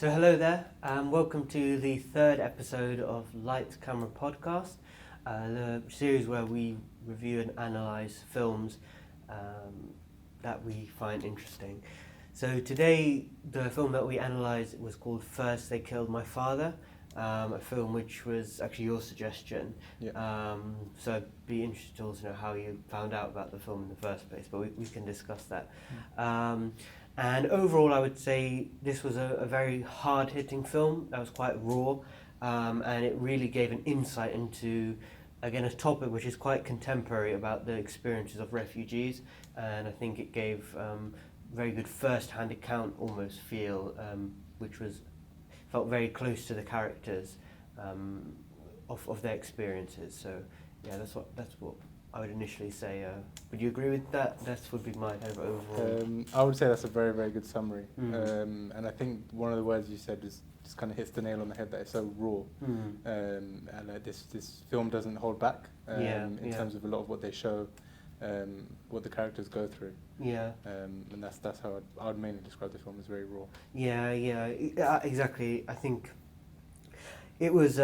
So hello there, welcome to the third episode of Lights Camera Podcast, the series where we review and analyse films that we find interesting. So today the film that we analysed was called First They Killed My Father, a film which was actually your suggestion. Yeah. So I'd be interested to also know how you found out about the film in the first place, but we can discuss that. And overall, I would say this was a very hard-hitting film that was quite raw, and it really gave an insight into, again, a topic which is quite contemporary about the experiences of refugees, and I think it gave very good first-hand account almost feel, which felt very close to the characters of their experiences. So yeah, that's what I would initially say. Would you agree with that? That would be my kind of overall. I would say that's a very, very good summary. And I think one of the words you said just kind of hits the nail on the head, that it's so raw. And this film doesn't hold back in terms of a lot of what they show, what the characters go through. And that's how I would mainly describe the film, as very raw. Yeah, exactly. I think it was.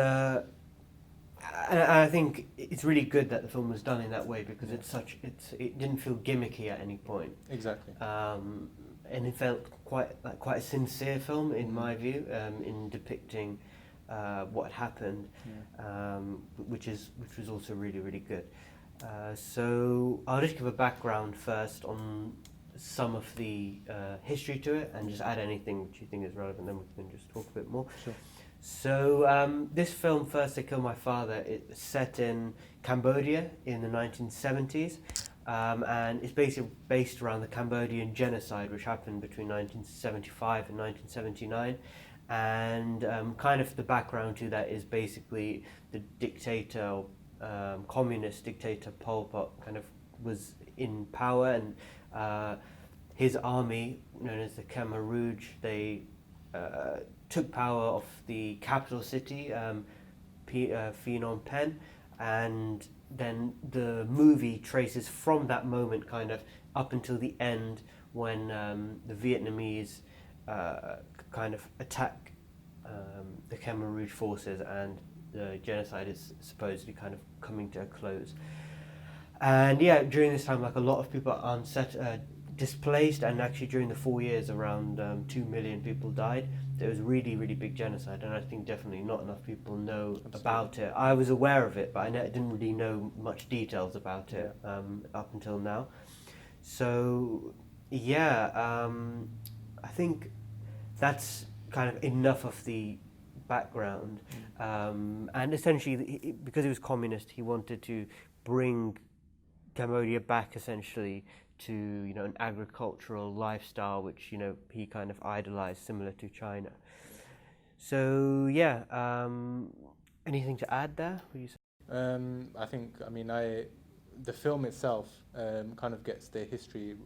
And I think it's really good that the film was done in that way, because it didn't feel gimmicky at any point. Exactly. And it felt quite a sincere film in my view, in depicting what had happened, which was also really, really good. So I'll just give a background first on some of the history to it, and just add anything which you think is relevant, then we can just talk a bit more. Sure. So this film, First They Killed My Father, it's set in Cambodia in the 1970s, and it's basically based around the Cambodian genocide, which happened between 1975 and 1979. And kind of the background to that is basically the dictator, communist dictator Pol Pot kind of was in power, and his army, known as the Khmer Rouge, they took power of the capital city, Phnom Penh, and then the movie traces from that moment kind of up until the end, when the Vietnamese kind of attack the Khmer Rouge forces, and the genocide is supposedly kind of coming to a close. And yeah, during this time, like, a lot of people are displaced, and actually during the 4 years around 2 million people died. There was really, really big genocide, and I think definitely not enough people know about it. I was aware of it, but I didn't really know much details about it up until now. So yeah, I think that's kind of enough of the background. And essentially, because he was communist, he wanted to bring Cambodia back essentially to an agricultural lifestyle, which he kind of idolized, similar to China. So yeah, anything to add there? Would you say? The film itself kind of gets their history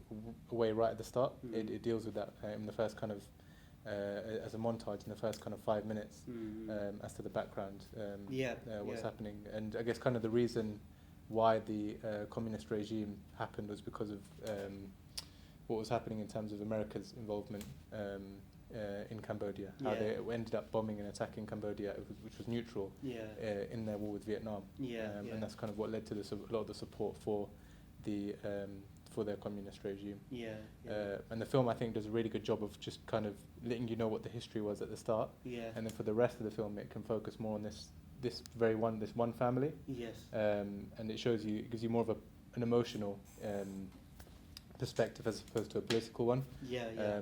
away right at the start. It deals with that in the first kind of as a montage in the first kind of 5 minutes, as to the background, what's happening, and I guess kind of the reason why the communist regime happened was because of what was happening in terms of America's involvement in Cambodia. How they ended up bombing and attacking Cambodia, which was neutral in their war with Vietnam. And that's kind of what led to a lot of the support for their communist regime. And the film, I think, does a really good job of just kind of letting you know what the history was at the start. And then for the rest of the film, it can focus more on this one family. And it gives you more of an emotional perspective, as opposed to a political one.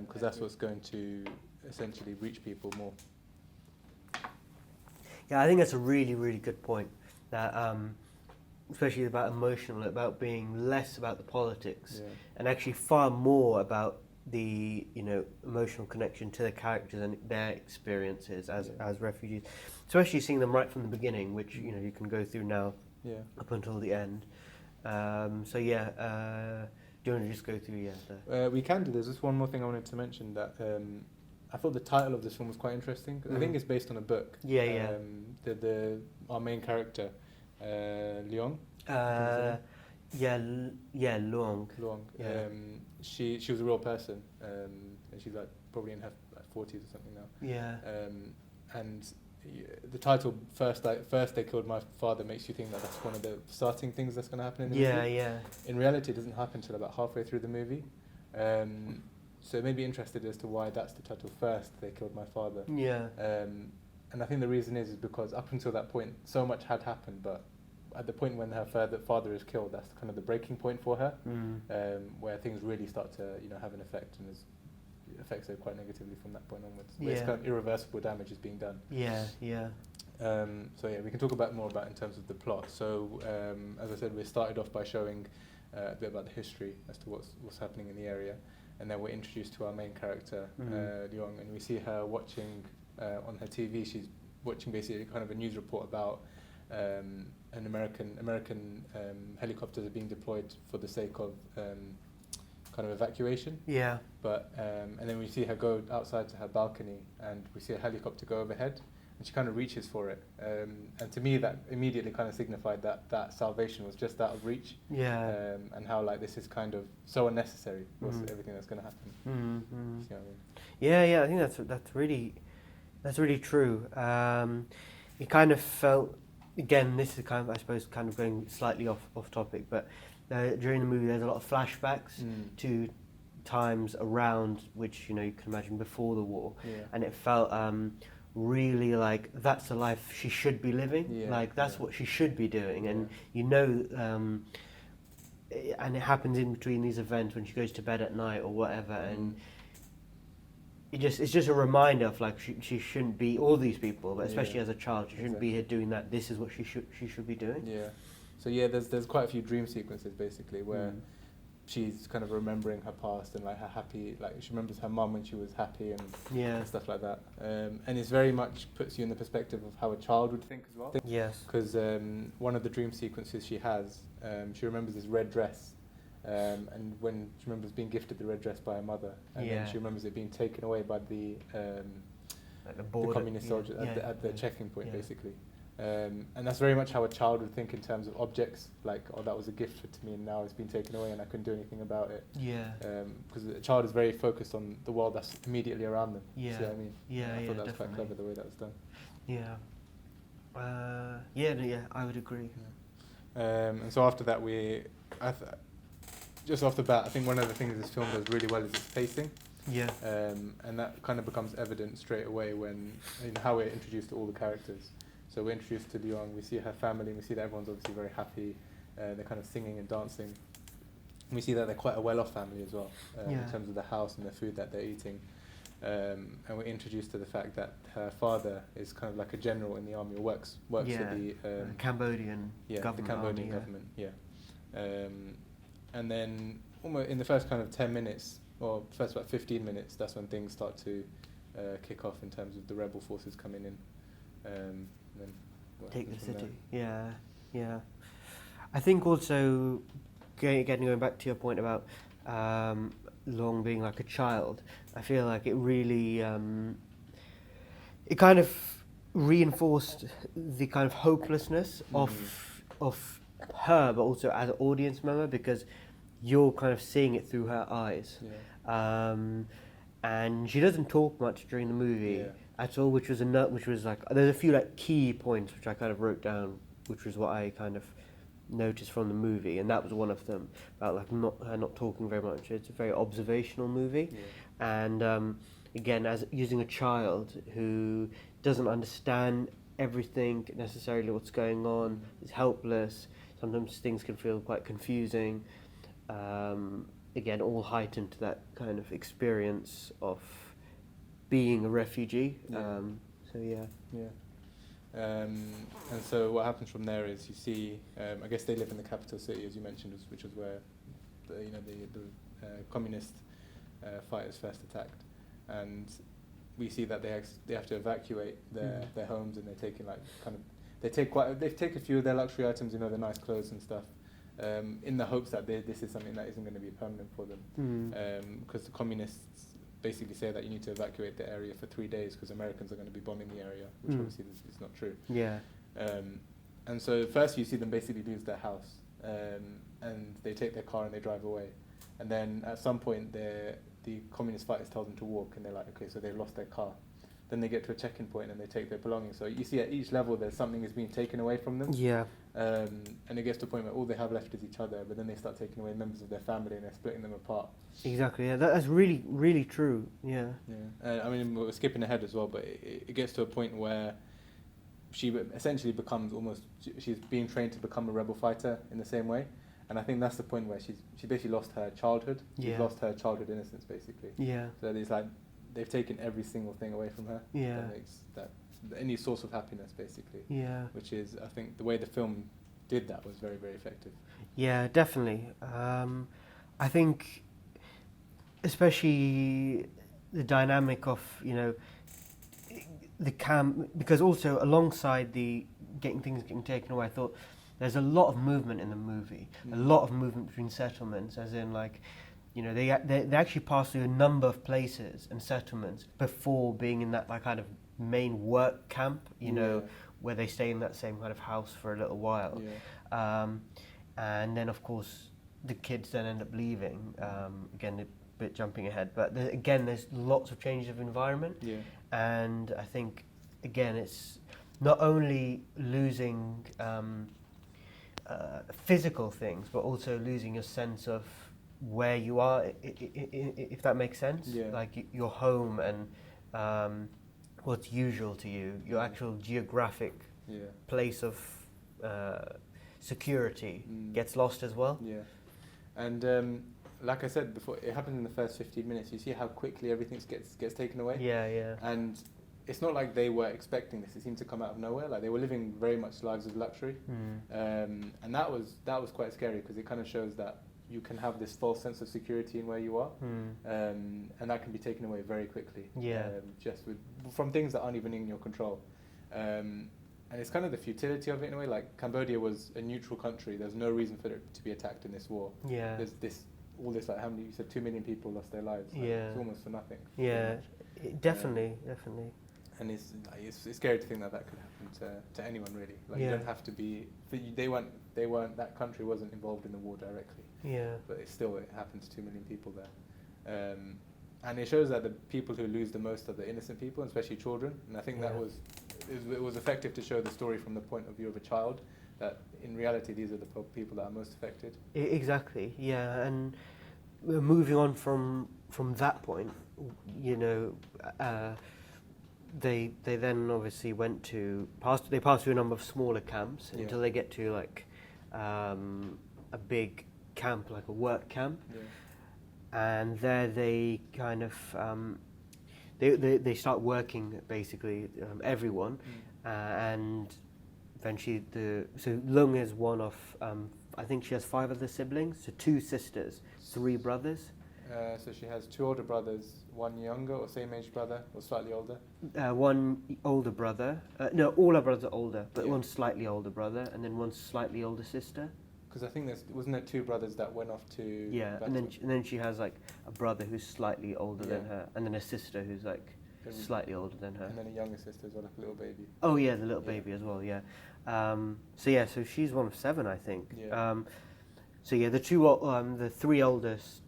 Because that's what's going to essentially reach people more. Yeah, I think that's a really, really good point. That especially about about being less about the politics, and actually far more about the emotional connection to the characters and their experiences as refugees, especially seeing them right from the beginning, which you can go through now up until the end. So yeah, do you want to just go through we can do. There's just one more thing I wanted to mention, that I thought the title of this film was quite interesting. I think it's based on a book. Our main character, Leong. Luong. Luong. She was a real person, and she's like probably in her 40s or something now. Yeah. And the title first they killed my father makes you think that that's one of the starting things that's going to happen in the movie. Yeah. In reality, it doesn't happen until about halfway through the movie. So it made me interested as to why that's the title first. They killed my father. Yeah. And I think the reason is because up until that point, so much had happened, but at the point when her father is killed, that's kind of the breaking point for her, where things really start to have an effect, and it affects her quite negatively from that point onwards. Where it's kind of irreversible damage is being done. Yeah. So yeah, we can talk more about in terms of the plot. So as I said, we started off by showing a bit about the history as to what's happening in the area, and then we're introduced to our main character, Leong, and we see her watching on her TV. She's watching basically kind of a news report about an American helicopters are being deployed for the sake of kind of evacuation. Yeah. But and then we see her go outside to her balcony, and we see a helicopter go overhead, and she kind of reaches for it. And to me, that immediately kind of signified that salvation was just out of reach. Yeah. And how like this is kind of so unnecessary. What's everything that's going to happen? Mm-hmm. See what I mean? Yeah. I think that's really true. It kind of felt. Again, this is kind of, I suppose, kind of going slightly off topic, but during the movie there's a lot of flashbacks to times around which you can imagine before the war, and it felt really like that's the life she should be living, like that's what she should be doing, and and it happens in between these events when she goes to bed at night or whatever, and it's just a reminder of like she shouldn't be, all these people, but especially as a child, she shouldn't be here doing that. This is what she should be doing. Yeah. So there's quite a few dream sequences basically where she's kind of remembering her past and like her happy, like she remembers her mum when she was happy and stuff like that. And it's very much puts you in the perspective of how a child would think as well. Yes. Because one of the dream sequences she has, she remembers this red dress. And when she remembers being gifted the red dress by her mother, and then she remembers it being taken away by the communist soldiers at the checking point, basically. And that's very much how a child would think in terms of objects, like, oh, that was a gift to me and now it's been taken away and I couldn't do anything about it. Yeah. Because a child is very focused on the world that's immediately around them. Yeah. See what I mean? Yeah, I thought that was definitely. quite clever the way that was done. Yeah. I would agree. Yeah. And so after that, just off the bat, I think one of the things this film does really well is its pacing. Yeah. And that kind of becomes evident straight away when how we're introduced to all the characters. So we're introduced to Leong, we see her family, we see that everyone's obviously very happy, they're kind of singing and dancing. And we see that they're quite a well-off family as well, in terms of the house and the food that they're eating. And we're introduced to the fact that her father is kind of like a general in the army, or works for the Cambodian government. The Cambodian government, and then almost in the first kind of 10 minutes, or first about 15 minutes, that's when things start to kick off in terms of the rebel forces coming in. And then take the city. There? Yeah. I think also, going back to your point about Long being like a child, I feel like it really, it kind of reinforced the kind of hopelessness of her, but also as an audience member, because you're kind of seeing it through her eyes. And she doesn't talk much during the movie at all, which was like, there's a few like key points which I kind of wrote down, which was what I kind of noticed from the movie, and that was one of them, about like her not talking very much. It's a very observational movie, and again, as using a child who doesn't understand everything necessarily what's going on, is helpless. Sometimes things can feel quite confusing. Again, all heightened to that kind of experience of being a refugee. And so what happens from there is you see, I guess they live in the capital city, as you mentioned, which was where the communist fighters first attacked, and we see that they have to evacuate their homes, and they're taking they take a few of their luxury items, the nice clothes and stuff, in the hopes that this is something that isn't going to be permanent for them, because the communists basically say that you need to evacuate the area for 3 days because Americans are going to be bombing the area, which obviously is not true. And so first you see them basically lose their house, and they take their car and they drive away, and then at some point the communist fighters tell them to walk, and they're like, okay, so they've lost their car. Then they get to a check-in point and they take their belongings. So you see at each level there's something is being taken away from them. Yeah. And it gets to a point where all they have left is each other, but then they start taking away members of their family and they're splitting them apart. Exactly. Yeah, that's really, really true. Yeah. Yeah. I mean, we're skipping ahead as well, but it gets to a point where she essentially becomes she's being trained to become a rebel fighter in the same way. And I think that's the point where she basically lost her childhood. Yeah. She's lost her childhood innocence, basically. Yeah. So it's like they've taken every single thing away from her. Yeah. That makes that any source of happiness, basically. Yeah. Which is, I think, the way the film did that was very, very effective. Yeah, definitely. I think, especially the dynamic of, you know, the camp, because also alongside the getting taken away, I thought there's a lot of movement in the movie, a lot of movement between settlements, as in like, you know, they actually pass through a number of places and settlements before being in that like kind of main work camp, you know, where they stay in that same kind of house for a little while. Yeah. And then of course the kids then end up leaving, again a bit jumping ahead, but again there's lots of changes of environment. Yeah. And I think again it's not only losing physical things, but also losing a sense of where you are, if that makes sense. Yeah. Like your home and what's usual to you, your actual geographic place of security gets lost as well. Yeah. And like I said before, it happens in the first 15 minutes. You see how quickly everything gets taken away. Yeah, yeah. And it's not like they were expecting this. It seemed to come out of nowhere. Like they were living very much lives of luxury. And that was quite scary, because it kind of shows that you can have this false sense of security in where you are, and that can be taken away very quickly. Yeah. Just from things that aren't even in your control. And it's kind of the futility of it in a way. Like Cambodia was a neutral country. There's no reason for it to be attacked in this war. Yeah. There's all this, like how many, you said 2 million people lost their lives. Like, Yeah. It's almost for nothing. Yeah, definitely. And it's scary to think that could happen to anyone really. Like you don't have to be. They weren't. That country wasn't involved in the war directly. Yeah. But it happens to 2 million people there. And it shows that the people who lose the most are the innocent people, especially children. And I think it was effective to show the story from the point of view of a child, that in reality these are the people that are most affected. Exactly. Yeah, and moving on from that point, you know, they then obviously went to they passed through a number of smaller camps until they get to like a big camp, like a work camp. Yeah. And there they kind of they start working basically, everyone, and eventually so Lung is one of I think she has 5 other siblings, so 2 sisters, 3 brothers. So she has 2 older brothers, 1 younger or same age brother or slightly older. 1 older brother. No, all her brothers are older, but 1 slightly older brother, and then 1 slightly older sister. Because I think wasn't there 2 brothers that went off to and then she has like a brother who's slightly older than her, and then a sister who's like slightly older than her. And then a younger sister as well, like a little baby. Oh yeah, the little baby as well. Yeah. So she's one of 7, I think. Yeah. So yeah, the 3 oldest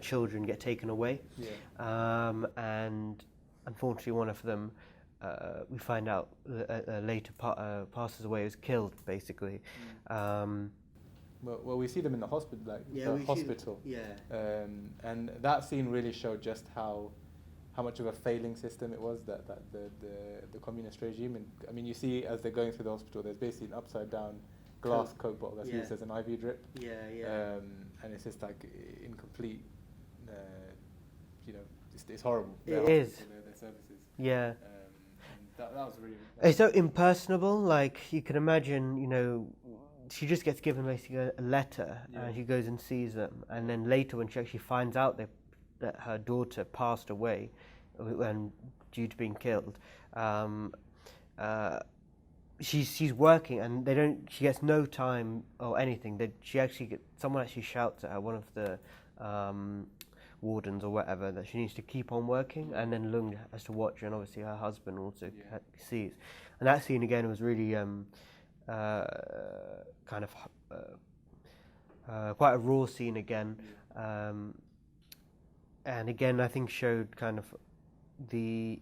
children get taken away. Yeah. And unfortunately, one of them, we find out later passes away, is killed basically. Well, we see them in the hospital, hospital. And that scene really showed just how much of a failing system it was, that the communist regime. And I mean, you see as they're going through the hospital, there's basically an upside down glass Coke bottle that's used as an IV drip. And it's just like incomplete. It's horrible. It is. Their services. Yeah. That was really. It's so impersonable. Like you can imagine, you know, she just gets given basically a letter, and she goes and sees them, and then later when she actually finds out that her daughter passed away, and due to being killed, she's working, and she gets no time or anything. Someone actually shouts at her, one of the wardens or whatever, that she needs to keep on working, and then Lung has to watch her, and obviously her husband also sees. And that scene again was really kind of quite a raw scene again. and again I think showed kind of the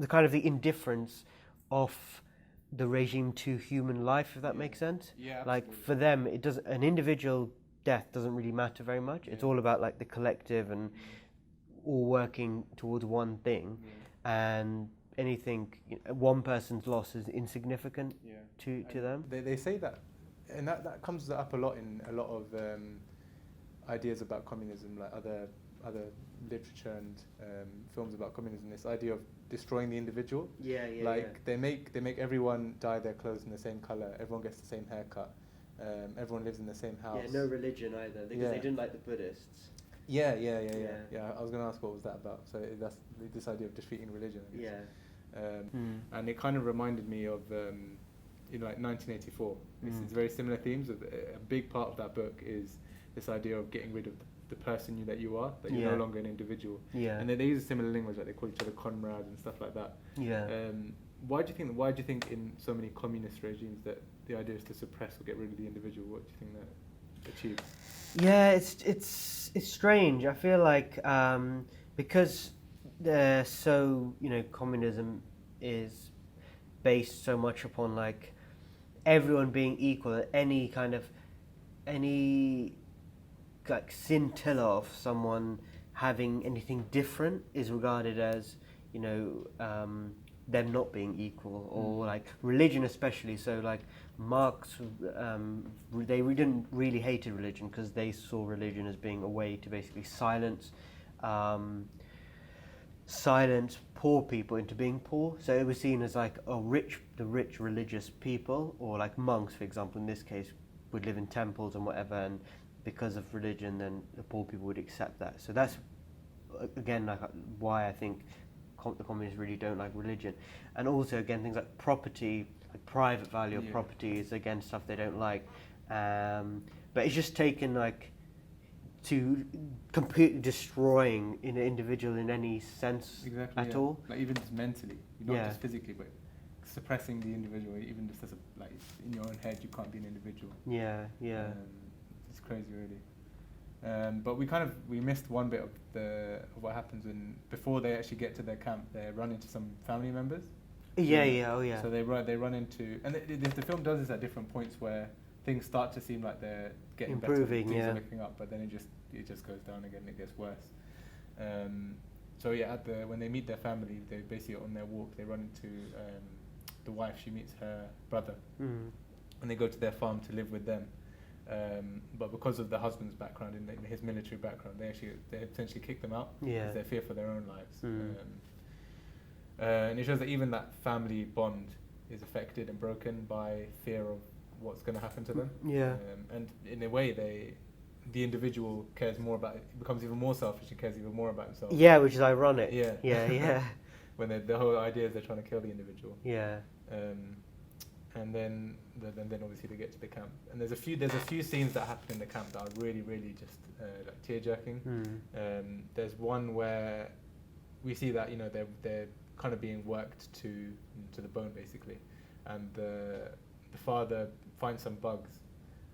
kind of the indifference of the regime to human life, if that makes sense. Yeah, like absolutely. for them, it doesn't, an individual death doesn't really matter very much. It's all about like the collective and all working towards one thing, and anything, one person's loss is insignificant to them. They say that, and that comes up a lot in a lot of ideas about communism, like other literature and films about communism. This idea of destroying the individual. They make everyone dye their clothes in the same color. Everyone gets the same haircut. Everyone lives in the same house. Yeah, no religion either, because they didn't like the Buddhists. Yeah. I was going to ask what was that about. So that's this idea of defeating religion, I guess. And it kind of reminded me of like 1984. It's very similar themes. A big part of that book is this idea of getting rid of the person that you are, that you're no longer an individual. And they use a similar language, like they call each other comrade and stuff like that. Why do you think in so many communist regimes that the idea is to suppress or get rid of the individual? What do you think that achieves? Yeah, it's strange. I feel like because they're so, communism is based so much upon like everyone being equal, any like scintilla of someone having anything different is regarded as them not being equal, or like religion especially. So like Marx, they didn't really hated religion because they saw religion as being a way to basically silence poor people into being poor. So it was seen as like the rich religious people, or like monks, for example, in this case, would live in temples and whatever, and because of religion, then the poor people would accept that. So that's again like why I think the communists really don't like religion. And also again things like property, like private value of property is again stuff they don't like. But it's just taken like to completely destroying an individual in any sense at all. Like even just mentally, not just physically, but suppressing the individual, even just as like in your own head, you can't be an individual. It's crazy, really. But we missed one bit of what happens before they actually get to their camp. They run into some family members. So they run into, and the film does this at different points where things start to seem like they're getting improving, better, things are looking up, but then it just goes down again. It gets worse. When they meet their family, they basically on their walk they run into the wife. She meets her brother, and they go to their farm to live with them. But because of the husband's background and his military background, they essentially kick them out because they fear for their own lives. And it shows that even that family bond is affected and broken by fear of what's going to happen to them. And in a way, the individual cares more about it, becomes even more selfish and cares even more about himself. Which is ironic. When the whole idea is they're trying to kill the individual. And then obviously they get to the camp, and there's a few scenes that happen in the camp that are really, really just like tear-jerking. There's one where we see that they're kind of being worked to the bone basically, and the father finds some bugs,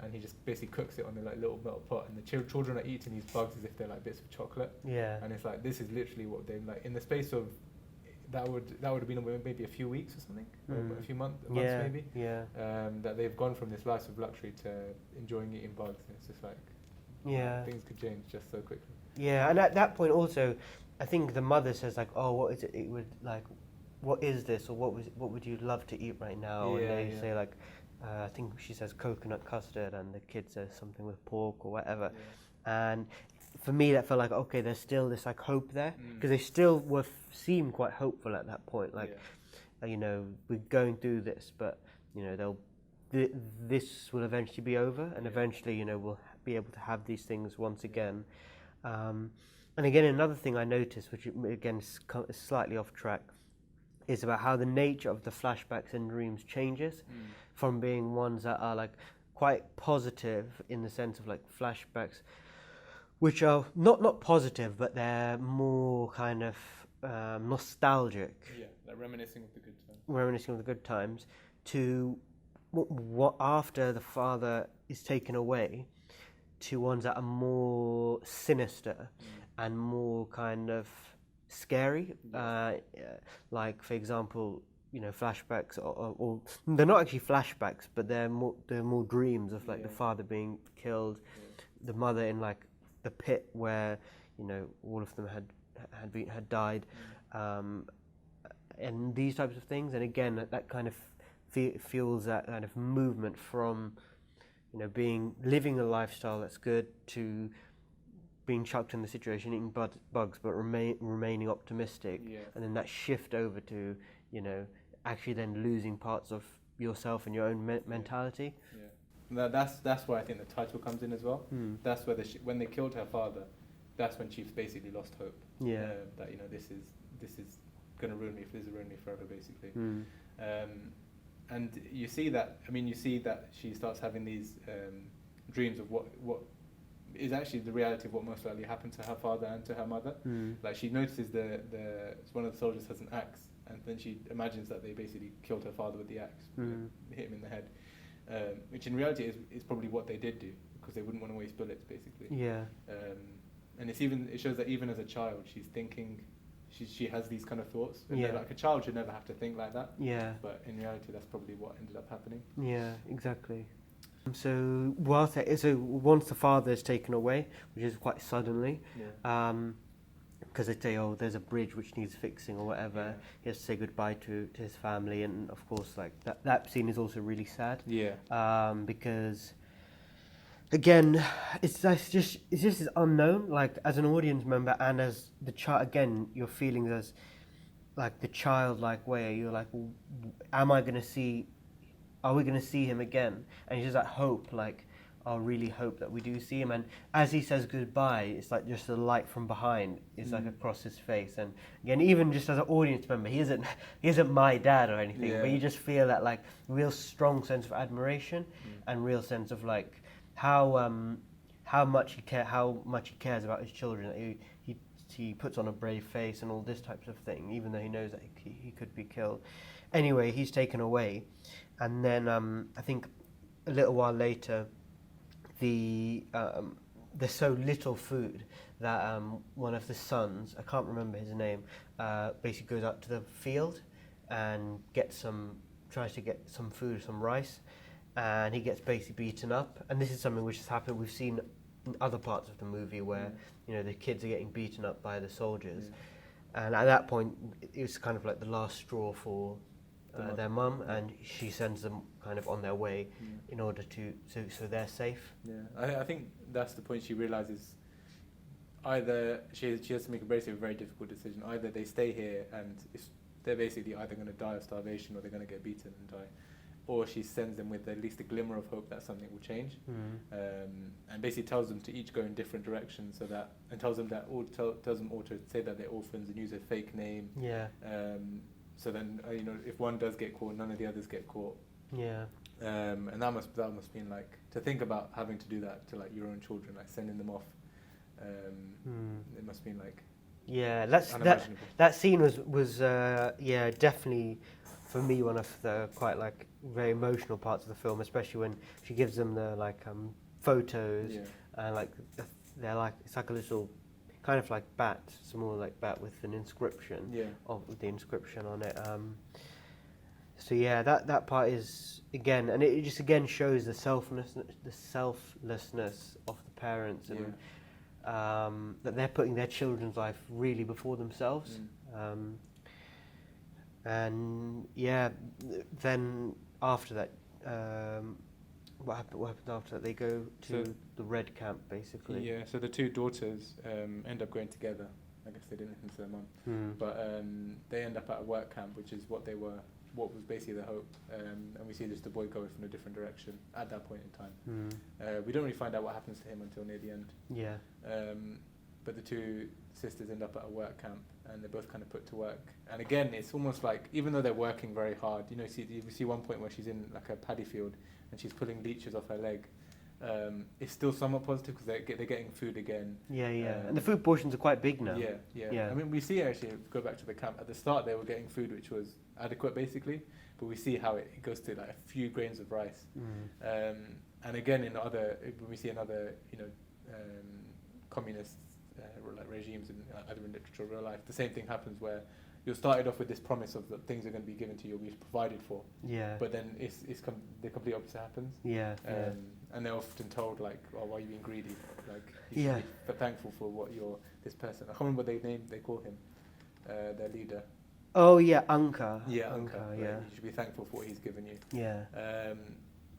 and he just basically cooks it on the like little metal pot, and the children are eating these bugs as if they're like bits of chocolate. And it's like, this is literally what they like in the space of that would have been maybe a few weeks or something, or a few months maybe. That they've gone from this life of luxury to enjoying eating bugs. And it's just like things could change just so quickly. And at that point also, I think the mother says like, "Oh, what is it? It would like, what is this, or what would you love to eat right now?" And they say like, I think she says coconut custard, and the kid says something with pork or whatever. And for me, that felt like, okay, there's still this like hope there, because they still seem quite hopeful at that point. Like, we're going through this, but this will eventually be over, and eventually, we'll be able to have these things once again. And again, another thing I noticed, which again is slightly off track, is about how the nature of the flashbacks and dreams changes from being ones that are like quite positive in the sense of like flashbacks, which are not positive, but they're more kind of nostalgic. Like reminiscing of the good times. Reminiscing of the good times, to what after the father is taken away, to ones that are more sinister. and more kind of scary. Like, for example, flashbacks, or they're not actually flashbacks, but they're more dreams of like the father being killed, the mother in like the pit where all of them had died, and these types of things. And again, that kind of fuels that kind of movement from living a lifestyle that's good to being chucked in the situation, eating bugs, but remaining optimistic, and then that shift over to actually then losing parts of yourself and your own mentality. That's where I think the title comes in as well. That's where when they killed her father, that's when she's basically lost hope. That this is going to ruin me. This is ruin me forever, basically. And you see that. I mean, you see that she starts having these dreams of what is actually the reality of what most likely happened to her father and to her mother. Like, she notices one of the soldiers has an axe, and then she imagines that they basically killed her father with the axe, hit him in the head, which in reality is probably what they did do, because they wouldn't want to waste bullets, basically. And it shows that even as a child, she's thinking. She has these kind of thoughts, and like a child should never have to think like that. But in reality, that's probably what ended up happening. Yeah, exactly. So once the father is taken away, which is quite suddenly, because they say, oh, there's a bridge which needs fixing or whatever, he has to say goodbye to his family, and of course, like that scene is also really sad. Because again, it's just this unknown. Like, as an audience member and as the child, again, your feelings as like the childlike way. You're like, well, are we going to see him again? And it's just that hope. Like, I really hope that we do see him. And as he says goodbye, it's like just the light from behind is like across his face. And again, even just as an audience member, he isn't my dad or anything, but you just feel that like real strong sense of admiration and real sense of like how much he cares about his children. He puts on a brave face and all this types of thing, even though he knows that he could be killed. Anyway, he's taken away, and then I think a little while later, there's so little food that one of the sons, I can't remember his name, basically goes out to the field and tries to get some food, some rice. And he gets basically beaten up. And this is something which has happened. We've seen in other parts of the movie where the kids are getting beaten up by the soldiers. And at that point, it was kind of like the last straw for their mum, and she sends them kind of on their way in order so they're safe. I think that's the point. She realizes either she has to make a very difficult decision. Either they stay here and they're basically either going to die of starvation or they're going to get beaten and die. Or she sends them with at least a glimmer of hope that something will change, and basically tells them to each go in different directions, and tells them all to say that they're orphans and use a fake name. So then if one does get caught, none of the others get caught. And that must mean like to think about having to do that to like your own children, like sending them off. It must mean like that scene was definitely for me one of the quite like very emotional parts of the film, especially when she gives them the like photos and like they're like, it's like a little kind of like bat, small like bat with an inscription of the inscription on it. So that part is again, and it just again shows the selflessness of the parents, and that they're putting their children's life really before themselves. And then after that, what happened after that? They go to the red camp, basically. So the two daughters end up going together. I guess they didn't listen to their mum, but they end up at a work camp, which is what was basically the hope. And we see just the boy going in a different direction at that point in time. We don't really find out what happens to him until near the end. But the two sisters end up at a work camp, and they're both kind of put to work. And again, it's almost like, even though they're working very hard, you see one point where she's in like a paddy field and she's pulling leeches off her leg. It's still somewhat positive because they're getting food again. And the food portions are quite big now. I mean, we see actually, go back to the camp, at the start they were getting food which was adequate basically, but we see how it goes to like a few grains of rice. And again, when we see another communist like regimes in either in literature or real life. The same thing happens where you're started off with this promise of that things are going to be given to you, you'll be provided for. Yeah. But then the complete opposite happens. Yeah. And they're often told like, "Oh, why are you being greedy? Like, you Yeah. should be thankful for what this person." I can't remember what they call him, their leader. Oh yeah, Anka. Yeah, Anka. Yeah. You should be thankful for what he's given you. Yeah.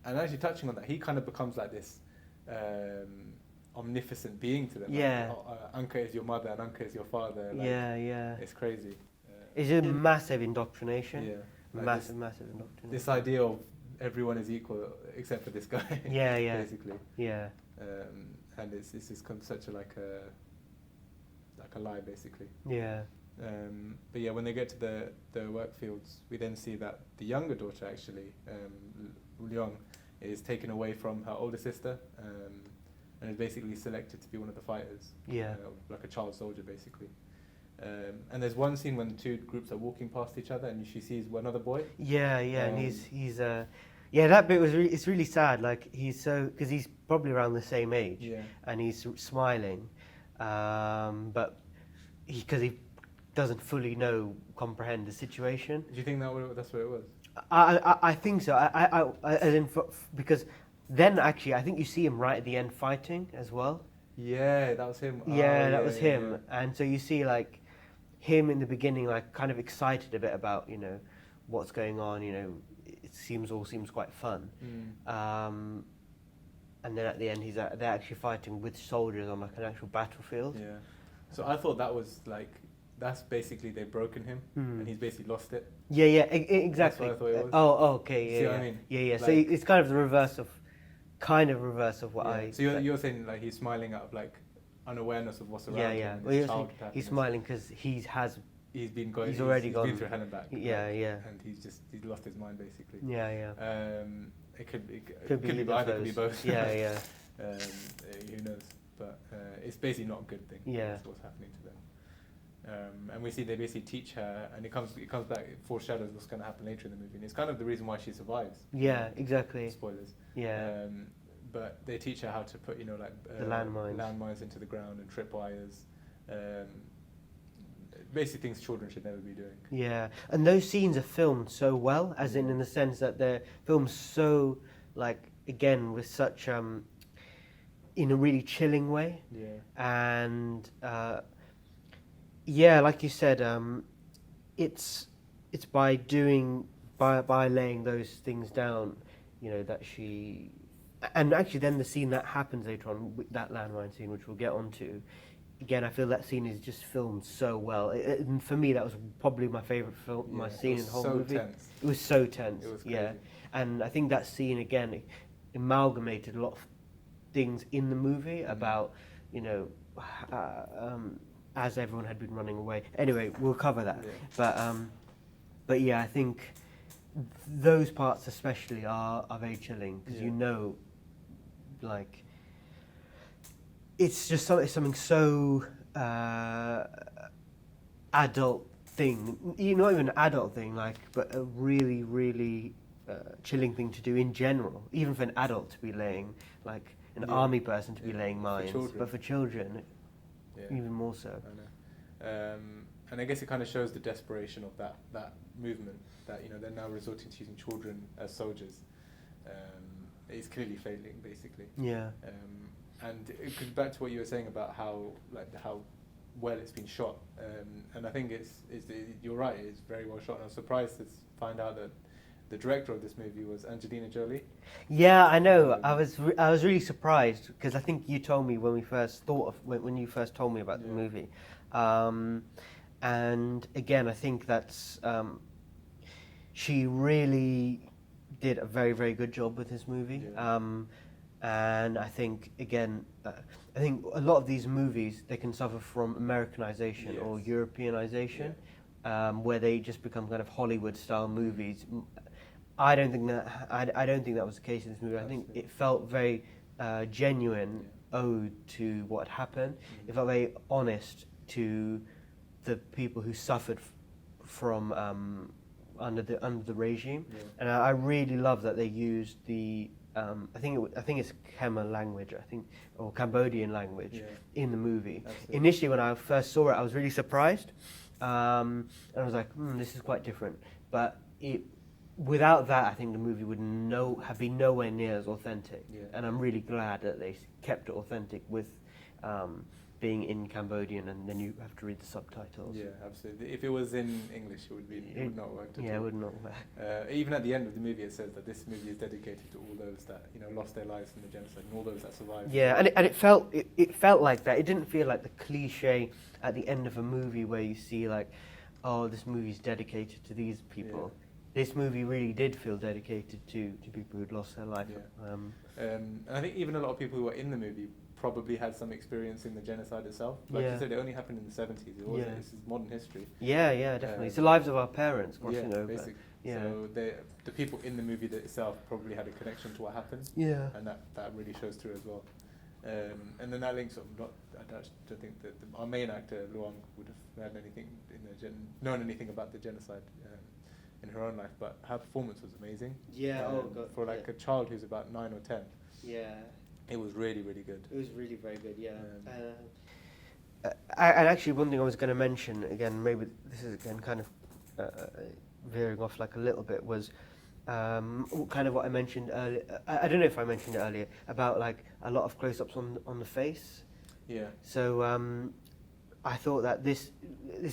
And actually touching on that, he kind of becomes like this omnificent being to them. Yeah. Like, Anka is your mother and Anka is your father. Like, Yeah. It's crazy. It's a massive indoctrination. Yeah. Like Massive indoctrination. this idea of everyone is equal except for this guy. Yeah. Basically. Yeah. And it's just such a like a lie basically. Yeah. But yeah, when they get to the work fields, we then see that the younger daughter actually, Leong, is taken away from her older sister, and is basically selected to be one of the fighters. Yeah. Like a child soldier basically. And there's one scene when the two groups are walking past each other, and she sees one other boy. Yeah. And he's that bit was it's really sad. Like because he's probably around the same age. Yeah. And he's smiling, but because he doesn't fully comprehend the situation. Do you think that's what it was? I think so. I as in because then actually I think you see him right at the end fighting as well. Yeah, that was him. Yeah, that was him. Yeah. And so you see like him in the beginning, like kind of excited a bit about what's going on. It all seems quite fun. And then at the end they're actually fighting with soldiers on like an actual battlefield. Yeah. So I thought that was like. That's basically they've broken him, and he's basically lost it. Yeah, exactly. That's what I thought it was. Oh, okay, yeah. See what I mean? Yeah. Like, so it's kind of the reverse of what I. So you're saying like he's smiling out of like unawareness of what's around him. Yeah. Well, he's smiling because he's already gone. Been through hell and back. Yeah. And he's lost his mind basically. Yeah. It could be either, could be both. Yeah. Who knows? But it's basically not a good thing. Yeah. That's what's happening to them. And we see they basically teach her, and it comes back, it foreshadows what's going to happen later in the movie, and it's kind of the reason why she survives. Yeah, exactly. Spoilers. Yeah. But they teach her how to put, the landmines into the ground and tripwires. Basically, things children should never be doing. Yeah, and those scenes are filmed so well, as in the sense that they're filmed so, like, again with such in a really chilling way. Yeah. And. Yeah, like you said, it's by laying those things down, that she, and actually then the scene that happens later on, that landmine scene, which we'll get onto, again I feel that scene is just filmed so well. And for me, that was probably my favourite film, my scene in the whole movie. Tense. It was so tense. It was crazy. Yeah, and I think that scene again amalgamated a lot of things in the movie about as everyone had been running away. Anyway, we'll cover that. Yeah. But yeah, I think those parts especially are very chilling because like it's just something so adult thing. Not even an adult thing, like, but a really, really chilling thing to do in general. Even for an adult to be laying, like an army person to be laying mines, but for children. Yeah. Even more so. I know. And I guess it kind of shows the desperation of that movement, that they're now resorting to using children as soldiers. It's clearly failing, basically. Yeah. And it goes back to what you were saying about how well it's been shot. And I think you're right, it's very well shot. And I was surprised to find out that the director of this movie was Angelina Jolie. Yeah, I know. I was really surprised because I think you told me when you first told me about the movie, and again I think that's she really did a very, very good job with this movie. Yeah. And I think again, I think a lot of these movies they can suffer from Americanization or Europeanization, where they just become kind of Hollywood style movies. I don't think that was the case in this movie. I think it felt very genuine ode to what happened. It felt very honest to the people who suffered from under the regime. And I really love that they used the I think it's Khmer language, or Cambodian language Yeah. in the movie. Absolutely. Initially, when I first saw it, I was really surprised, and I was like, this is quite different. But without that, I think the movie would have been nowhere near as authentic. Yeah. And I'm really glad that they kept it authentic with being in Cambodian, and then you have to read the subtitles. Yeah, absolutely. If it was in English, it would not work. Yeah, it would not work. Even at the end of the movie, it says that this movie is dedicated to all those that lost their lives in the genocide and all those that survived. Yeah, and it felt like that. It didn't feel like the cliche at the end of a movie where you see like, oh, this movie's dedicated to these people. Yeah. This movie really did feel dedicated to people who'd lost their life. Yeah. And I think even a lot of people who were in the movie probably had some experience in the genocide itself. Like you said, it only happened in the 70s. This is modern history. Yeah, definitely. It's the lives of our parents crossing over. Basically. Yeah. So the people in the movie itself probably had a connection to what happened. Yeah. And that really shows through as well. And then that links up. I don't think that our main actor Luong would have had anything known anything about the genocide in her own life, but her performance was amazing. Yeah. For like a child who's about 9 or 10. Yeah. It was really, really good. It was really very good. Yeah. And actually, one thing I was going to mention again, maybe this is again kind of veering off like a little bit, was kind of what I mentioned earlier. I don't know if I mentioned it earlier about like a lot of close-ups on the face. Yeah. So I thought that this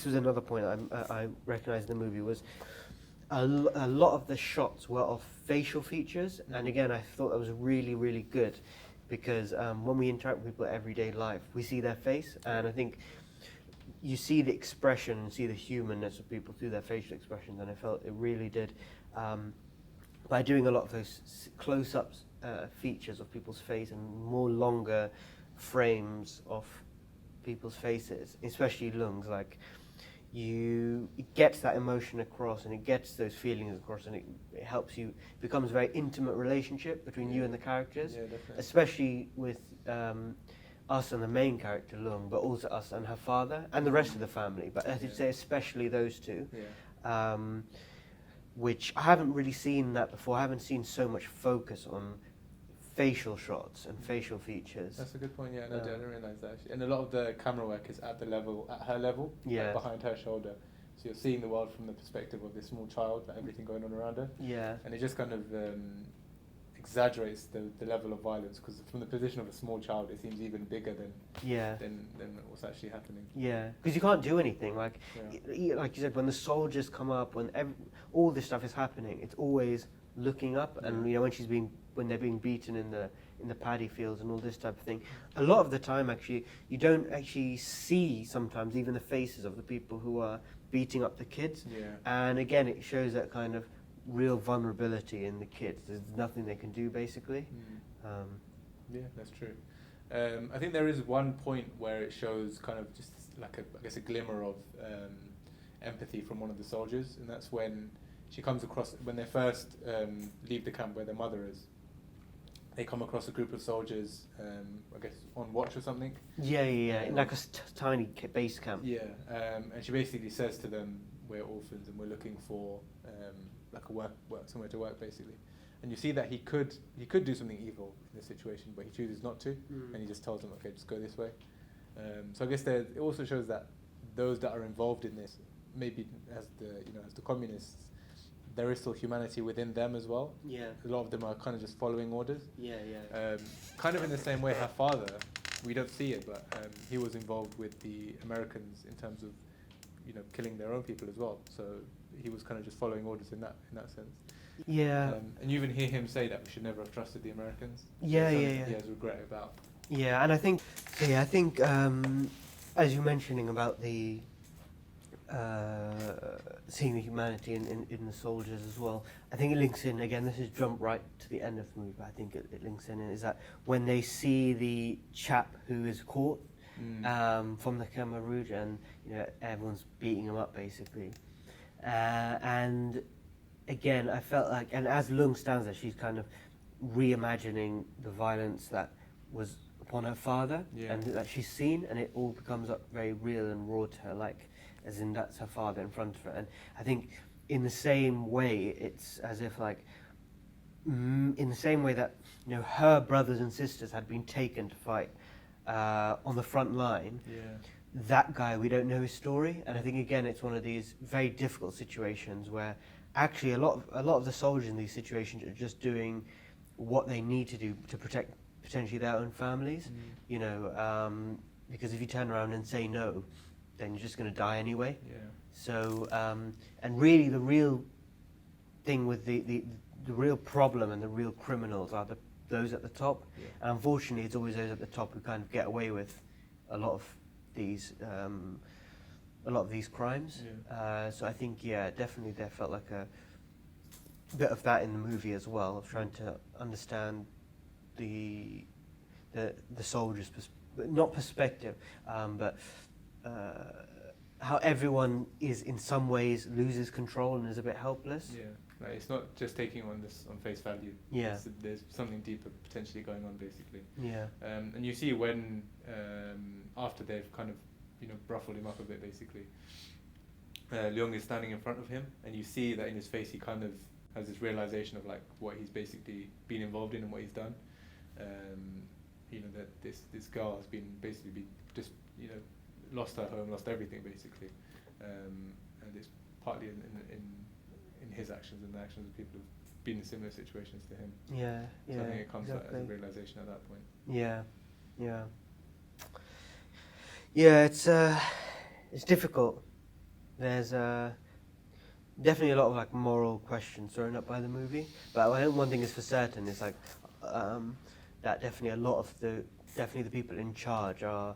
was another point I recognised in the movie was a lot of the shots were of facial features, and again I thought that was really, really good, because when we interact with people in everyday life, we see their face, and I think you see the expression and see the humanness of people through their facial expressions, and I felt it really did. By doing a lot of those close-ups features of people's face and more longer frames of people's faces, especially Lung's, like it gets that emotion across and it gets those feelings across, and it helps you, becomes a very intimate relationship between you and the characters, especially with us and the main character Lung, but also us and her father and the rest of the family, but I should say especially those two. Which I haven't really seen that before. I haven't seen so much focus on facial shots and facial features. That's a good point. Yeah, no, I didn't realise that actually. And a lot of the camera work is at her level, like behind her shoulder. So you're seeing the world from the perspective of this small child, like everything going on around her. Yeah. And it just kind of exaggerates the level of violence, because from the position of a small child, it seems even bigger than what's actually happening. Yeah, because you can't do anything. Like, like you said, when the soldiers come up, when all this stuff is happening, it's always looking up. And when they're being beaten in the paddy fields and all this type of thing, a lot of the time actually you don't actually see sometimes even the faces of the people who are beating up the kids. Yeah. And again, it shows that kind of real vulnerability in the kids. There's nothing they can do basically. Yeah, that's true. I think there is one point where it shows kind of just like a glimmer of empathy from one of the soldiers, and that's when she comes across, when they first leave the camp where their mother is. They come across a group of soldiers, I guess on watch or something. Yeah, like a tiny base camp. Yeah, and she basically says to them, "We're orphans and we're looking for like a work somewhere to work," basically. And you see that he could do something evil in this situation, but he chooses not to, and he just tells them, "Okay, just go this way." So I guess it also shows that those that are involved in this, maybe as the communists, there is still humanity within them as well. Yeah. A lot of them are kind of just following orders. Yeah. Kind of in the same way her father, we don't see it, but he was involved with the Americans in terms of, killing their own people as well. So he was kind of just following orders in that sense. Yeah. And you even hear him say that we should never have trusted the Americans. Yeah. He has regret about. Yeah, and I think as you're mentioning about the seeing the humanity in the soldiers as well, I think it links in, again, this is jump right to the end of the movie, but I think it links in, is that when they see the chap who is caught from the Khmer Rouge, and everyone's beating him up basically, and again I felt like, and as Lung stands there, she's kind of reimagining the violence that was upon her father and that she's seen, and it all becomes up very real and raw to her, like as in that's her father in front of her. And I think in the same way, it's as if like in the same way that her brothers and sisters had been taken to fight on the front line. Yeah. That guy, we don't know his story, and I think again it's one of these very difficult situations where actually a lot of the soldiers in these situations are just doing what they need to do to protect potentially their own families. Because if you turn around and say no, then you're just going to die anyway. Yeah. So and really the real thing with the real problem and the real criminals are those at the top. Yeah. And unfortunately, it's always those at the top who kind of get away with a lot of these crimes. Yeah. So I think definitely there felt like a bit of that in the movie as well, of trying to understand the soldiers' not perspective, but how everyone is in some ways loses control and is a bit helpless. Yeah. Like, it's not just taking on this on face value. Yeah. There's something deeper potentially going on, basically. Yeah. And you see when after they've kind of ruffled him up a bit, basically, Leong is standing in front of him, and you see that in his face he kind of has this realization of like what he's basically been involved in and what he's done. That this girl has been basically lost her home, lost everything, basically, and it's partly in his actions and the actions of people who've been in similar situations to him. Yeah, yeah. So I think it comes exactly. as a realization at that point. Yeah, yeah, yeah. It's difficult. There's definitely a lot of like moral questions thrown up by the movie, but I think one thing is for certain is like that definitely a lot of the people in charge are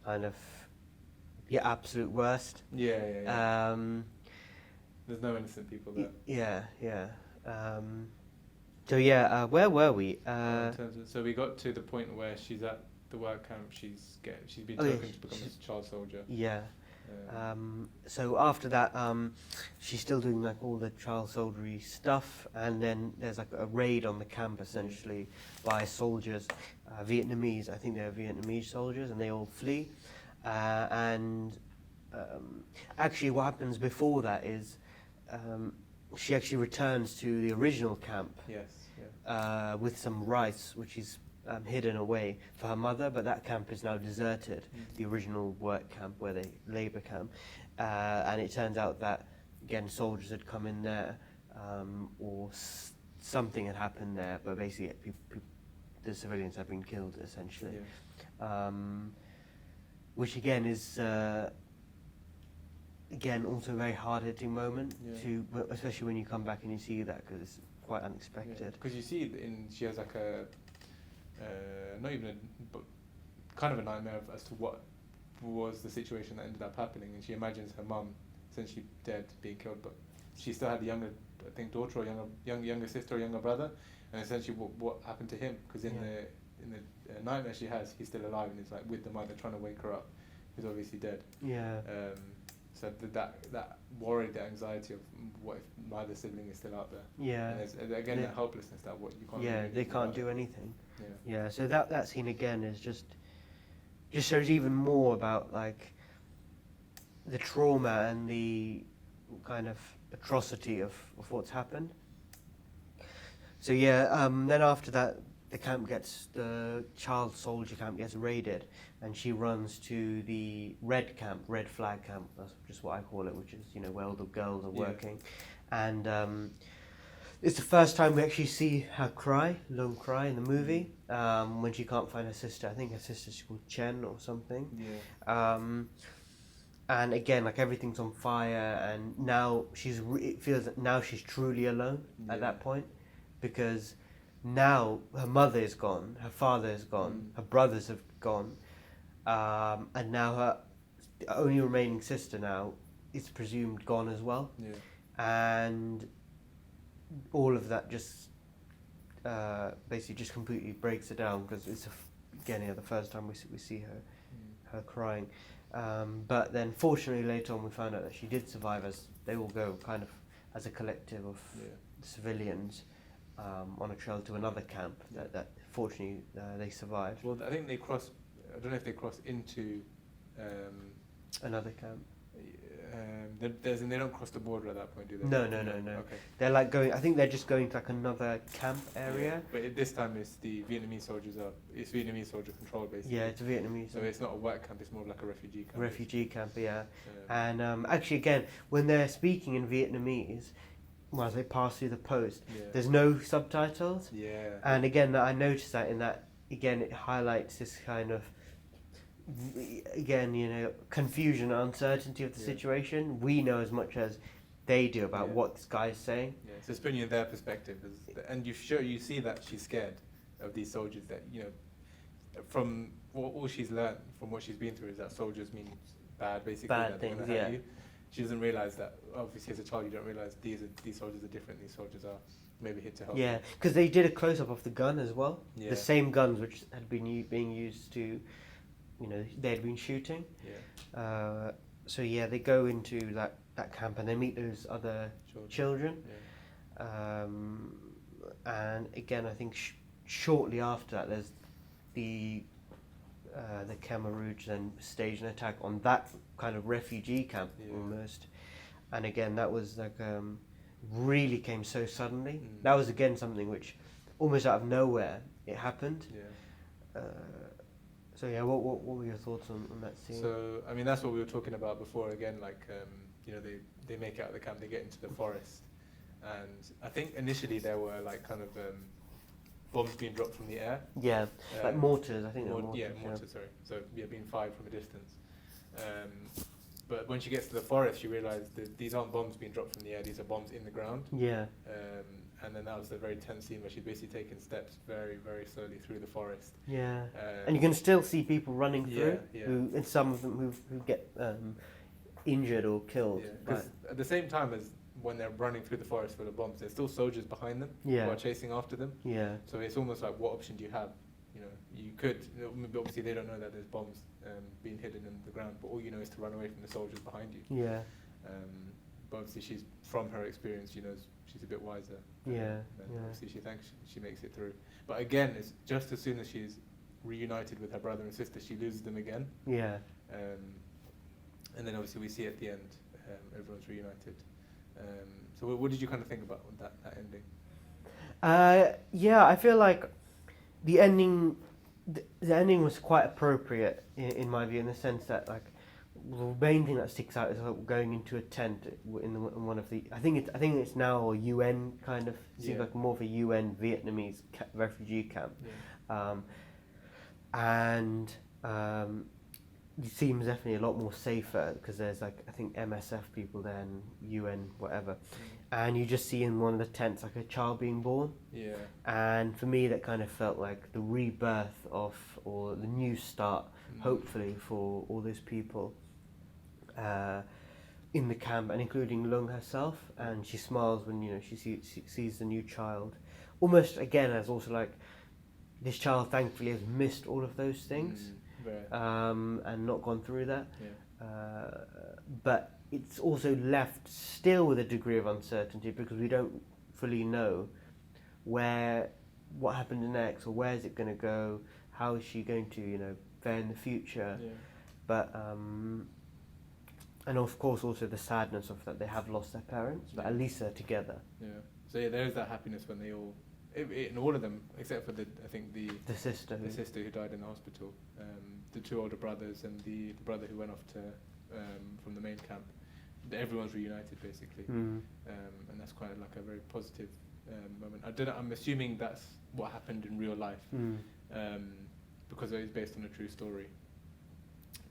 kind of the absolute worst. Yeah. There's no innocent people there. Yeah. So where were we? In terms of, so we got to the point where she's at the work camp. She's been taken to become a child soldier. Yeah. So after that, she's still doing like all the child soldiery stuff, and then there's like a raid on the camp essentially by soldiers, Vietnamese. I think they're Vietnamese soldiers, and they all flee. Actually, what happens before that is she actually returns to the original camp. Yes. With some rice, which is hidden away for her mother, but that camp is now deserted, the original work camp, labour camp, and it turns out that again soldiers had come in there, or something had happened there, but basically the civilians have been killed essentially. Yeah. Which again is also a very hard-hitting moment, especially when you come back and you see that, because it's quite unexpected. Because you see she has like a not even but kind of a nightmare as to what was the situation that ended up happening, and she imagines her mum, essentially dead, being killed, but she still had a younger, I think, daughter or younger sister or younger brother, and essentially what happened to him, because in the nightmare she has, he's still alive and he's like with the mother trying to wake her up, who's obviously dead. So that worry, the anxiety of what if neither sibling is still out there. Yeah. And there's, again, the helplessness that what you can't. Yeah, do they can't do it. anything. Yeah. So that scene again is just shows even more about like the trauma and the kind of atrocity of what's happened. So then after that, the child soldier camp gets raided, and she runs to the red flag camp, that's just what I call it, which is, where all the girls are working. And it's the first time we actually see her Leong cry in the movie, when she can't find her sister. I think her sister's called Chen or something. And again, like everything's on fire, and now it feels that now she's truly alone at that point, because now her mother is gone, her father is gone, her brothers have gone, and now her only remaining sister now is presumed gone as well. And all of that just basically just completely breaks it down, because it's the first time we see her crying. But then fortunately later on we found out that she did survive, as they all go kind of as a collective of civilians on a trail to another camp that fortunately they survived. Well, I think I don't know if they cross into another camp. They don't cross the border at that point, do they? No. Okay. They're like going. I think they're just going to like another camp area. Yeah. But this time it's the Vietnamese soldiers are. It's Vietnamese soldier controlled basically. Yeah, it's Vietnamese. So it's not a work camp. It's more like a refugee camp. Refugee camp, yeah. Yeah. And actually, again, when they're speaking in Vietnamese, as they pass through the post, there's no subtitles. Yeah. And again, I noticed that in that. Again, it highlights this kind of. Again, confusion and uncertainty of the situation. We know as much as they do about what this guy's saying. Yeah, so it's putting you in their perspective, and you see that she's scared of these soldiers. That from all she's learned from what she's been through is that soldiers mean bad, basically. Bad things, yeah. She doesn't realize that. Obviously, as a child, you don't realize these soldiers are different. These soldiers are maybe here to help. Yeah, because they did a close up of the gun as well. Yeah. The same guns which had been being used to. They had been shooting. Yeah. So they go into that camp and they meet those other children. Yeah. And again, I think shortly after that, there's the Khmer Rouge then stage an attack on that kind of refugee camp almost. And again, that was like really came so suddenly. That was again something which almost out of nowhere it happened. Yeah. So what were your thoughts on that scene? So I mean that's what we were talking about before. Again, like they make it out of the camp, they get into the forest, and I think initially there were like kind of bombs being dropped from the air. Yeah, like mortars. I think they were mortars. Yeah, mortars. Sorry. So being fired from a distance. But when she gets to the forest, she realised that these aren't bombs being dropped from the air; these are bombs in the ground. Yeah. And then that was a very tense scene where she's basically taking steps very, very slowly through the forest. Yeah. And you can still see people running through, yeah. and some of them who get injured or killed. Yeah. Because at the same time as when they're running through the forest full of bombs, there's still soldiers behind them who are chasing after them. Yeah. So it's almost like, what option do you have? You could, obviously they don't know that there's bombs being hidden in the ground, but all you know is to run away from the soldiers behind you. Yeah. But obviously she's, from her experience, she knows she's a bit wiser. And obviously she thinks she makes it through. But again, it's just as soon as she's reunited with her brother and sister, she loses them again. Yeah. And then obviously we see at the end, everyone's reunited. So what did you kind of think about that ending? I feel like the ending was quite appropriate in my view, in the sense that like the main thing that sticks out is like going into a tent in one of the I think it's now a UN kind of seems like more of a UN Vietnamese refugee camp, and it seems definitely a lot more safer because there's like I think MSF people there and UN whatever, and you just see in one of the tents like a child being born. Yeah. And for me that kind of felt like the rebirth of or the new start, hopefully, for all those people in the camp, and including Lung herself. And she smiles when she sees the new child, almost again as also like this child thankfully has missed all of those things. And not gone through that. But it's also left still with a degree of uncertainty because we don't fully know what happened next, or where is it going to go, how is she going to fare in the future. But and of course also the sadness of that they have lost their parents, but at least they're together. So there is that happiness when they all, in all of them, except for the sister who died in the hospital, the two older brothers and the brother who went off to from the main camp. Everyone's reunited basically, and that's quite like a very positive moment. I'm assuming that's what happened in real life, because it is based on a true story.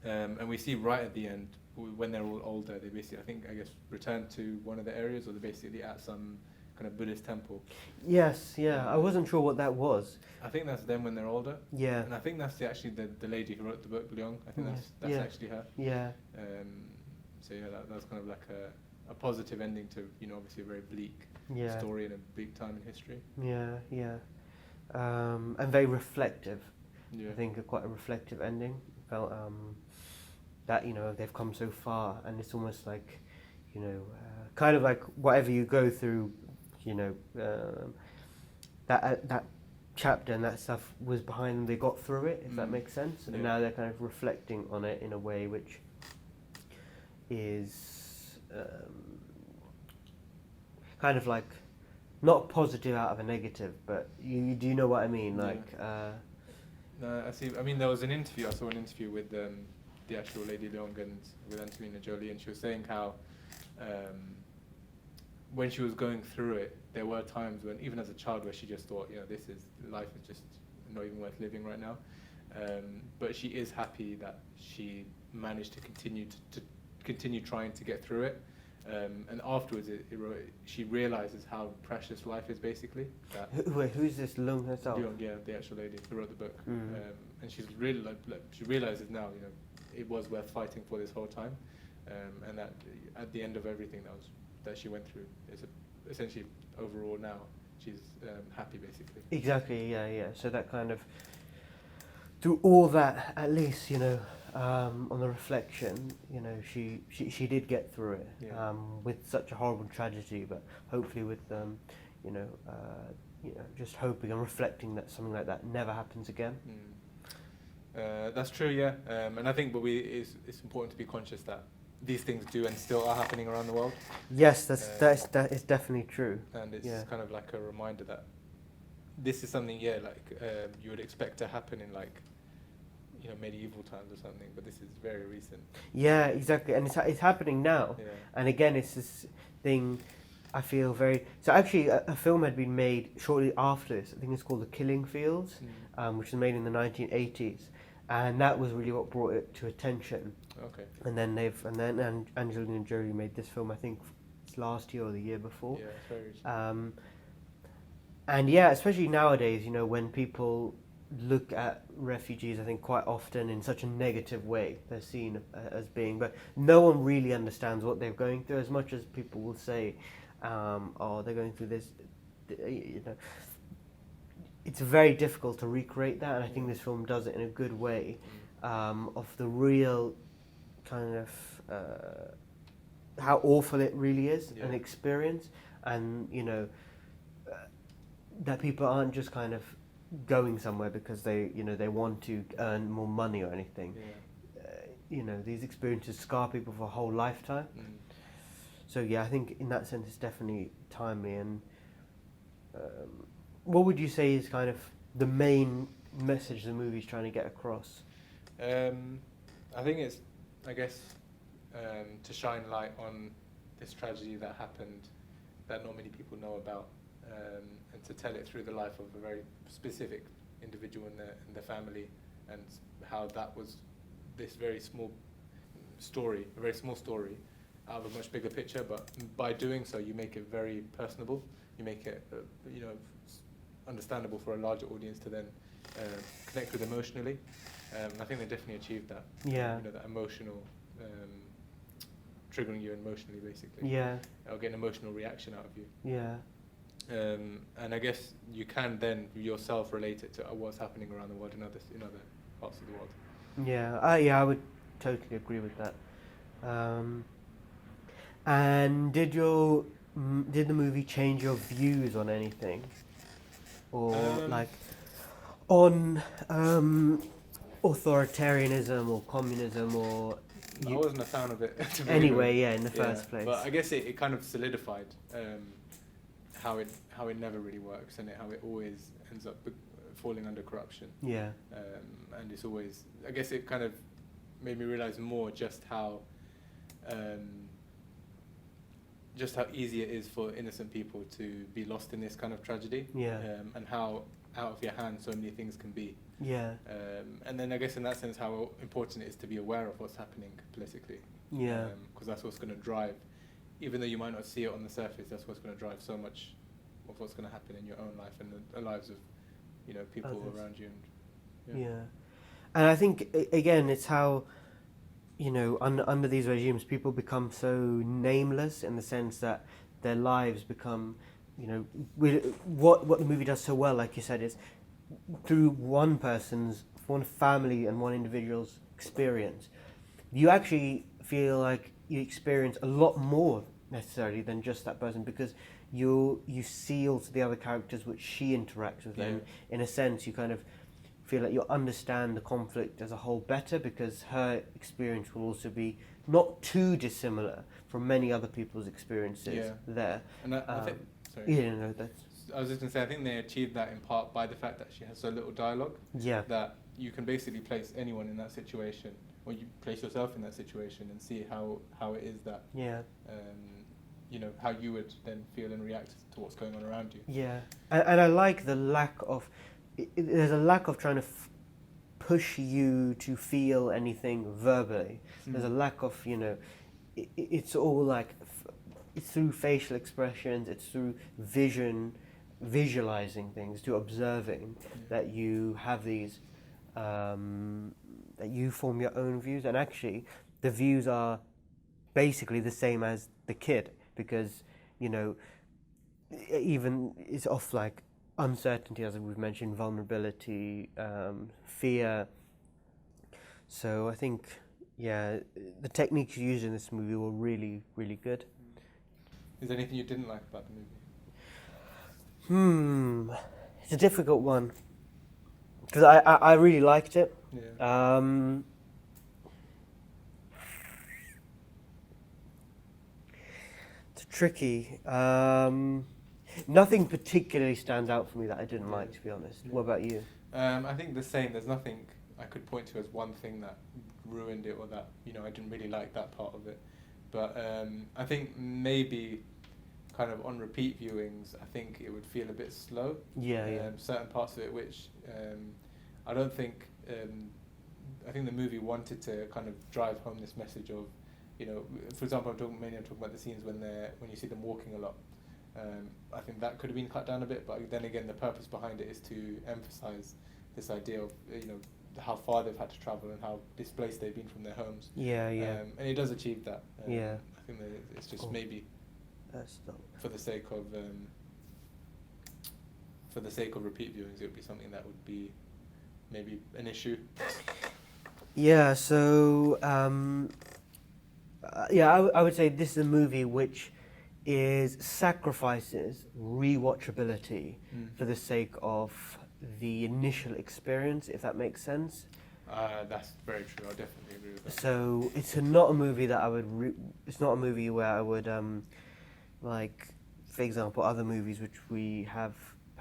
And we see right at the end when they're all older, they basically I guess return to one of the areas, or they're basically at some kind of Buddhist temple. Yes, I wasn't sure what that was. I think that's them when they're older. Yeah. And I think that's actually the lady who wrote the book, Leong. I think that's actually her. Yeah. So that's kind of like a positive ending to obviously a very bleak story and a big time in history. And very reflective. I think quite a reflective ending. Felt that they've come so far, and it's almost like kind of like whatever you go through, that chapter and that stuff was behind them. They got through it, if that makes sense, and now they're kind of reflecting on it in a way which is kind of like not positive out of a negative, but you do you know what I mean? Yeah. Like, No, I see. I mean, there was an interview. I saw an interview with the actual Lady Leong and with Angelina Jolie, and she was saying how when she was going through it, there were times when, even as a child, where she just thought, life is just not even worth living right now. But she is happy that she managed to continue trying to get through it. And afterwards, she realizes how precious life is, basically. wait, who's this Lung herself? Leong, yeah, the actual lady who wrote the book. Mm. And she's really she realizes now, it was worth fighting for this whole time, and that at the end of everything that she went through, is essentially overall now she's happy, basically. Exactly, yeah. So that kind of, through all that, at least, on the reflection, she did get through it, Yeah. with such a horrible tragedy, but hopefully with, just hoping and reflecting that something like that never happens again. That's true, yeah. And I think, it's important to be conscious that these things do and still are happening around the world. Yes, that is definitely true. And it's kind of like a reminder that this is something, you would expect to happen in medieval times or something, but this is very recent. Yeah, exactly, and it's happening now. Yeah. And again, it's this thing. I feel very. So actually, a film had been made shortly after this. I think it's called The Killing Fields, which was made in the 1980s, and that was really what brought it to attention. Okay. And then Angelina Jolie made this film. I think it's last year or the year before. Yeah, it's very recent. And yeah, especially nowadays, when people look at refugees, I think quite often in such a negative way, they're seen as being, but no one really understands what they're going through, as much as people will say, they're going through this, it's very difficult to recreate that, and I think this film does it in a good way, of the real kind of how awful it really is, an experience, and that people aren't just kind of going somewhere because they want to earn more money or anything. These experiences scar people for a whole lifetime. So yeah, I think in that sense it's definitely timely. And what would you say is kind of the main message the movie's trying to get across? I think it's, to shine light on this tragedy that happened that not many people know about, and to tell it through the life of a very specific individual in the family, and how that was this very small story, out of a much bigger picture. But by doing so, you make it very personable. You make it, understandable for a larger audience to then connect with emotionally. I think they definitely achieved that. Yeah. That emotional, triggering you emotionally, basically. Yeah. Or get an emotional reaction out of you. Yeah. And I guess you can then yourself relate it to what's happening around the world in other parts of the world. Yeah, I would totally agree with that. And did the movie change your views on anything, or on authoritarianism or communism, or? I wasn't a fan of it. Anyway, in the first place. But I guess it kind of solidified how it never really works, and how it always ends up falling under corruption. Yeah. And it's always, I guess it kind of made me realize more just how easy it is for innocent people to be lost in this kind of tragedy. Yeah. And how out of your hands so many things can be. Yeah. And then I guess in that sense how important it is to be aware of what's happening politically. Yeah. Because that's what's going to drive, even though you might not see it on the surface, that's what's going to drive so much of what's going to happen in your own life and the lives of people others around you. Yeah. And I think again it's how under these regimes people become so nameless, in the sense that their lives become what the movie does so well, like you said, is through one family and one individual's experience, you actually feel like you experience a lot more necessarily than just that person, because you see also the other characters which she interacts with them. In a sense, you kind of feel like you understand the conflict as a whole better, because her experience will also be not too dissimilar from many other people's experiences Yeah. there. And I think, sorry. Yeah, no, that's I was just going to say, I think they achieved that in part by the fact that she has so little dialogue. yeah. That you can basically place anyone in that situation, or you place yourself in that situation and see how it is that, Yeah. you know, how you would then feel and react to what's going on around you. Yeah, and I like the lack of. There's a lack of trying to push you to feel anything verbally. There's a lack of, you know, it's all like it's through facial expressions. It's through visualizing things, to observing that you have these. That you form your own views, and actually, the views are basically the same as the kid, because, you know, even it's off like uncertainty, as we've mentioned, vulnerability, fear. So I think, yeah, the techniques used in this movie were really, really good. Is there anything you didn't like about the movie? It's a difficult one, because I really liked it. Yeah. It's tricky. Nothing particularly stands out for me that I didn't like, to be honest. What about you? I think the same. There's nothing I could point to as one thing that ruined it, or that, you know, I didn't really like that part of it. But I think maybe kind of on repeat viewings, I think it would feel a bit slow. Yeah. Certain parts of it, which I don't think. I think the movie wanted to kind of drive home this message of, you know, for example, I'm talking about the scenes when you see them walking a lot. I think that could have been cut down a bit, but then again, the purpose behind it is to emphasize this idea of, you know, how far they've had to travel and how displaced they've been from their homes. Yeah. And it does achieve that. Yeah. I think that it's just maybe for the sake of repeat viewings, it would be something that would be maybe an issue. Yeah. So I would say this is a movie which sacrifices rewatchability for the sake of the initial experience, if that makes sense. That's very true. I definitely agree with that. So it's not a movie that I would. It's not a movie where I would like, for example, other movies which we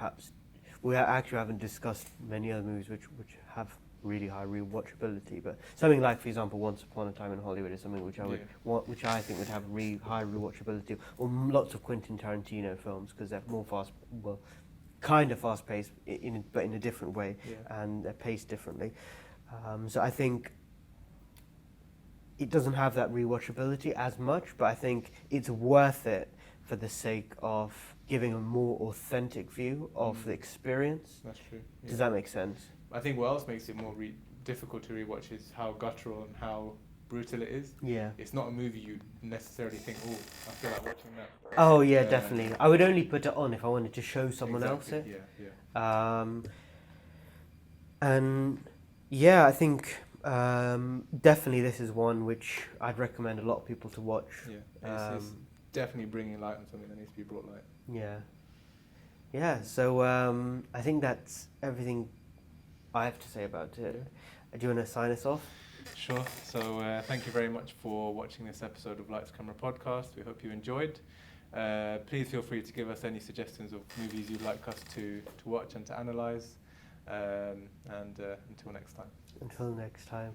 actually haven't discussed many other movies which have really high rewatchability, but something like, for example, Once Upon a Time in Hollywood is something which which I think would have high rewatchability, or lots of Quentin Tarantino films, because they're more kind of fast paced, but in a different way, and they're paced differently. So I think it doesn't have that rewatchability as much, but I think it's worth it for the sake of giving a more authentic view of the experience. That's true. Yeah. Does that make sense? I think what else makes it more difficult to rewatch is how guttural and how brutal it is. Yeah. It's not a movie you'd necessarily think, oh, I feel like watching that. Oh yeah, definitely. I would only put it on if I wanted to show someone else it. Yeah. And yeah, I think definitely this is one which I'd recommend a lot of people to watch. Yeah. It's definitely bringing light on something that needs to be brought light. Yeah. So I think that's everything I have to say about it. Do you want to sign us off? Sure. So thank you very much for watching this episode of Lights Camera Podcast. We hope you enjoyed. Please feel free to give us any suggestions of movies you'd like us to watch and to analyse. And until next time. Until next time.